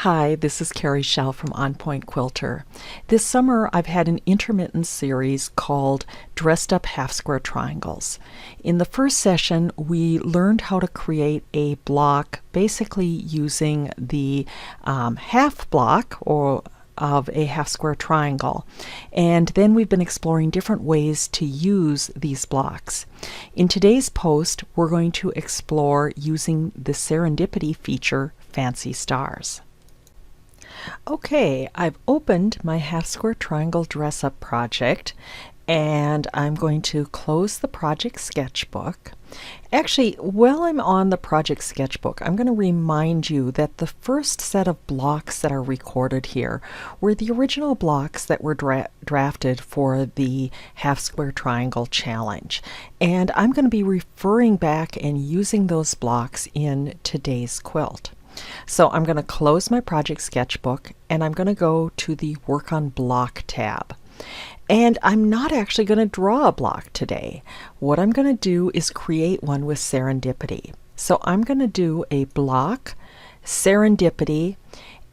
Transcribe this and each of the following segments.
Hi, this is Carrie Schell from On Point Quilter. This summer I've had an intermittent series called Dressed Up Half Square Triangles. In the first session we learned how to create a block basically using the half block or of a half square triangle, and then we've been exploring different ways to use these blocks. In today's post we're going to explore using the Serendipity feature Fancy Stars. Okay, I've opened my half square triangle dress up project and I'm going to close the project sketchbook. Actually, while I'm on the project sketchbook, I'm going to remind you that the first set of blocks that are recorded here were the original blocks that were drafted for the half square triangle challenge. And I'm going to be referring back and using those blocks in today's quilt. So I'm going to close my project sketchbook and I'm going to go to the Work on Block tab. And I'm not actually going to draw a block today. What I'm going to do is create one with Serendipity. So I'm going to do a block, Serendipity,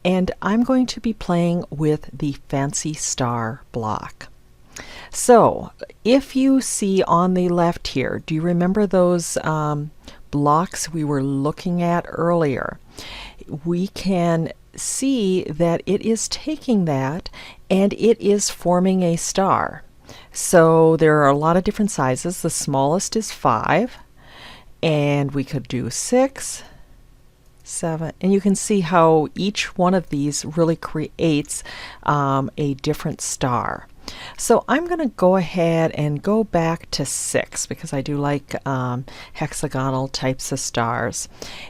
and I'm going to be playing with the Fancy Star block. So if you see on the left here, do you remember those blocks we were looking at earlier? We can see that it is taking that and it is forming a star. So there are a lot of different sizes. The smallest is 5, and we could do 6, 7, and you can see how each one of these really creates a different star. So I'm going to go ahead and go back to 6 because I do like hexagonal types of stars.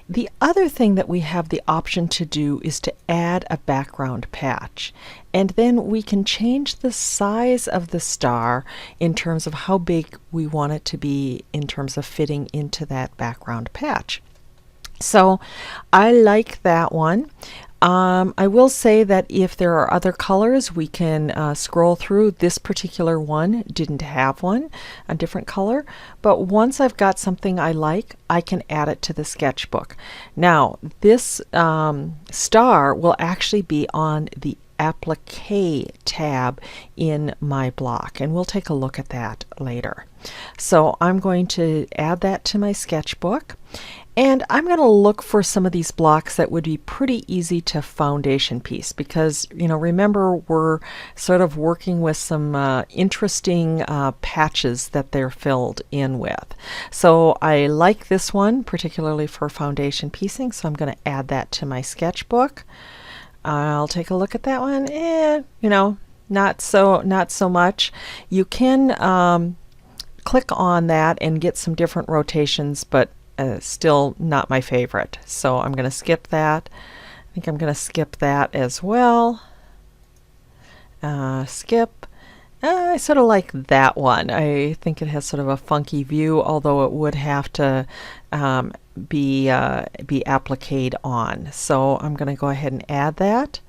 The other thing that we have the option to do is to add a background patch, and then we can change the size of the star in terms of how big we want it to be in terms of fitting into that background patch. So I like that one. I will say that if there are other colors, we can scroll through. This particular one didn't have one, a different color, but once I've got something I like, I can add it to the sketchbook. Now, this star will actually be on the Applique tab in my block, and we'll take a look at that later. So I'm going to add that to my sketchbook. And I'm going to look for some of these blocks that would be pretty easy to foundation piece because, you know, remember we're sort of working with some interesting patches that they're filled in with. So I like this one particularly for foundation piecing, so I'm going to add that to my sketchbook. I'll take a look at that one. You know, not so much. You can click on that and get some different rotations, but still not my favorite. So I'm going to skip that. I think I'm going to skip that as well. Skip. I sort of like that one. I think it has sort of a funky view, although it would have to be appliqued on. So I'm going to go ahead and add that.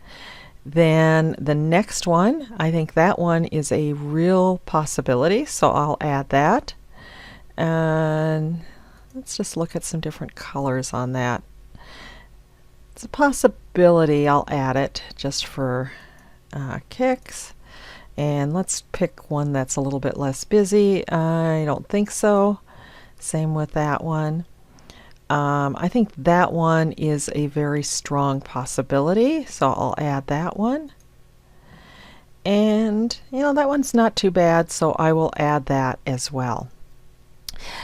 Then the next one, I think that one is a real possibility, so I'll add that. And let's just look at some different colors on that. It's a possibility. I'll add it just for kicks. And let's pick one that's a little bit less busy. I don't think so. Same with that one. I think that one is a very strong possibility, so I'll add that one. And you know, that one's not too bad, so I will add that as well.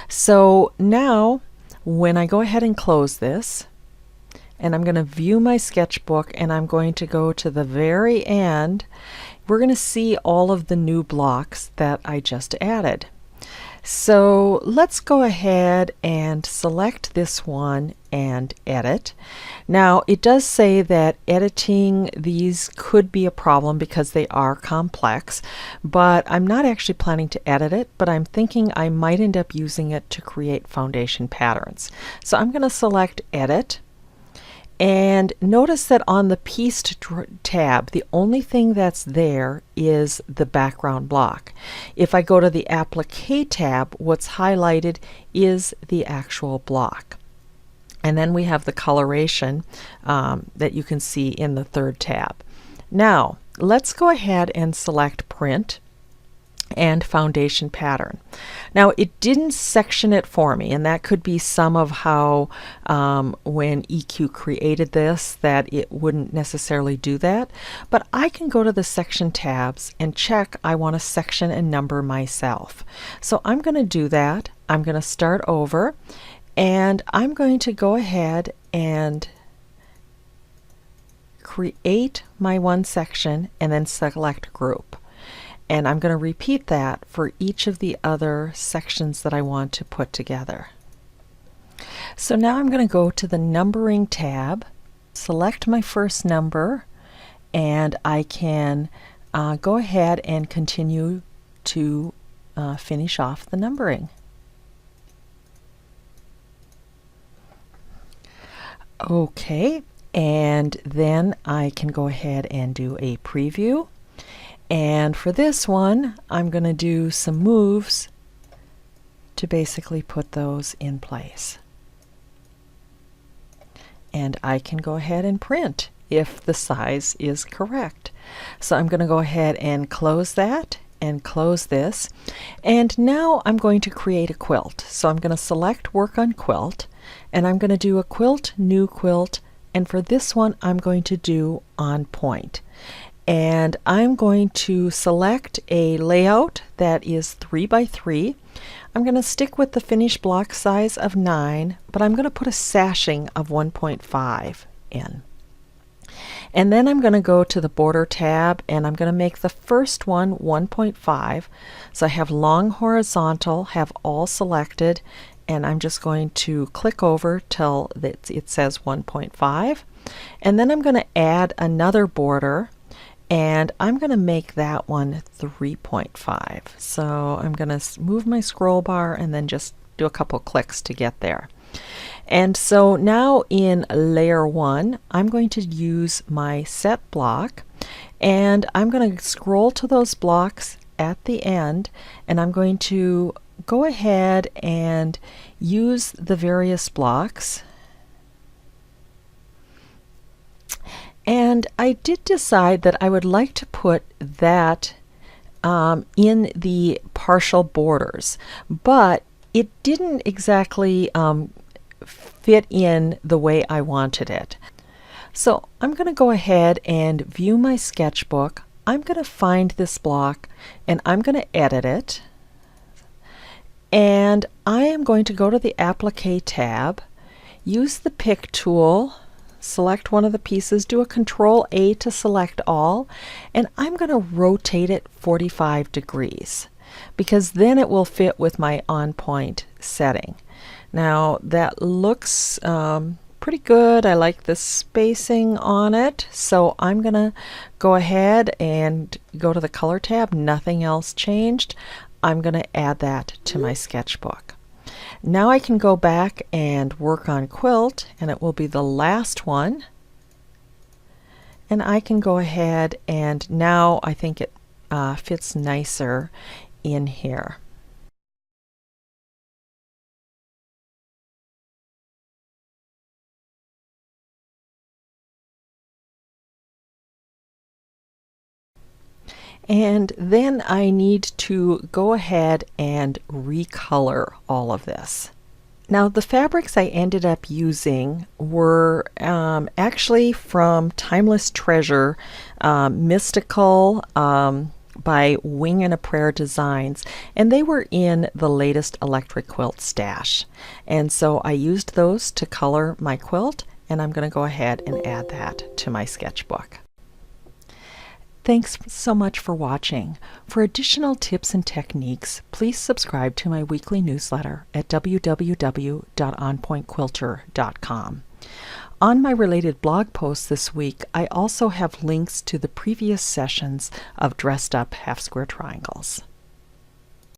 So now when I go ahead and close this, and I'm going to view my sketchbook, and I'm going to go to the very end, we're going to see all of the new blocks that I just added. So let's go ahead and select this one and edit. Now it does say that editing these could be a problem because they are complex, but I'm not actually planning to edit it, but I'm thinking I might end up using it to create foundation patterns. So I'm going to select Edit. And notice that on the Pieced tab, the only thing that's there is the background block. If I go to the Applique tab, what's highlighted is the actual block. And then we have the coloration that you can see in the third tab. Now, let's go ahead and select Print and Foundation Pattern. Now, it didn't section it for me, and that could be some of how when EQ created this that it wouldn't necessarily do that. But I can go to the section tabs and check I want to section and number myself. So I'm going to do that. I'm going to start over, and I'm going to go ahead and create my one section and then select Group. And I'm going to repeat that for each of the other sections that I want to put together. So now I'm going to go to the Numbering tab, select my first number, and I can go ahead and continue to finish off the numbering. Okay, and then I can go ahead and do a preview. And for this one, I'm going to do some moves to basically put those in place. And I can go ahead and print if the size is correct. So I'm going to go ahead and close that and close this. And now I'm going to create a quilt. So I'm going to select Work on Quilt, and I'm going to do a quilt, New Quilt, and for this one I'm going to do On Point. And I'm going to select a layout that is 3 by 3. I'm going to stick with the finished block size of 9, but I'm going to put a sashing of 1.5 in. And then I'm going to go to the Border tab, and I'm going to make the first one 1.5. So I have long horizontal, have all selected, and I'm just going to click over till it says 1.5. And then I'm going to add another border, and I'm going to make that one 3.5. So I'm going to move my scroll bar and then just do a couple clicks to get there. And so now in layer 1, I'm going to use my set block, and I'm going to scroll to those blocks at the end, and I'm going to go ahead and use the various blocks. And I did decide that I would like to put that in the partial borders, but it didn't exactly fit in the way I wanted it. So I'm going to go ahead and view my sketchbook. I'm going to find this block and I'm going to edit it. And I am going to go to the Applique tab, use the Pick tool, select one of the pieces, do a Control-A to select all, and I'm going to rotate it 45 degrees because then it will fit with my on-point setting. Now that looks pretty good. I like the spacing on it, so I'm going to go ahead and go to the Color tab. Nothing else changed. I'm going to add that to my sketchbook. Now I can go back and work on Quilt, and it will be the last one. And I can go ahead, and now I think it fits nicer in here. And then I need to go ahead and recolor all of this. Now the fabrics I ended up using were actually from Timeless Treasure Mystical by Wing and a Prayer Designs, and they were in the latest Electric Quilt stash. And so I used those to color my quilt, and I'm going to go ahead and add that to my sketchbook. Thanks so much for watching. For additional tips and techniques, please subscribe to my weekly newsletter at www.onpointquilter.com. On my related blog posts this week, I also have links to the previous sessions of Dressed Up Half Square Triangles.